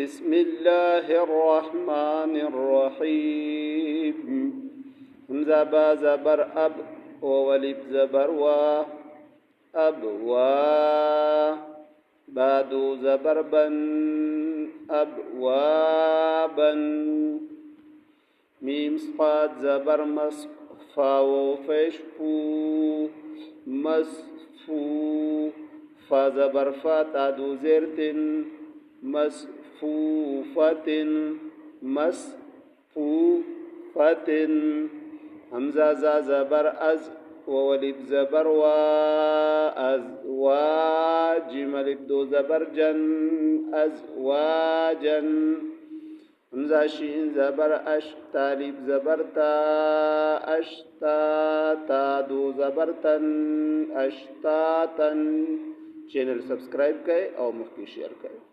بسم الله الرحمن الرحيم. همزة با زبر أب وولب زبر وا أبوا. بادو زبر بن أبوابا. ميم صاد زبر مس فاو فشفو مسفو. فا زبر فا تادو زرتن مسفوفة مسفوفة. همزة زا زبر أز وولب زبر وا أزواج. ملب دو زبر جن أزواجا. همزة شين زبر أش تالب زبر تا أشتا. تادو زبر تن أشتاتا. چینل سبسکرائب کریں اور مخکی شیئر کریں.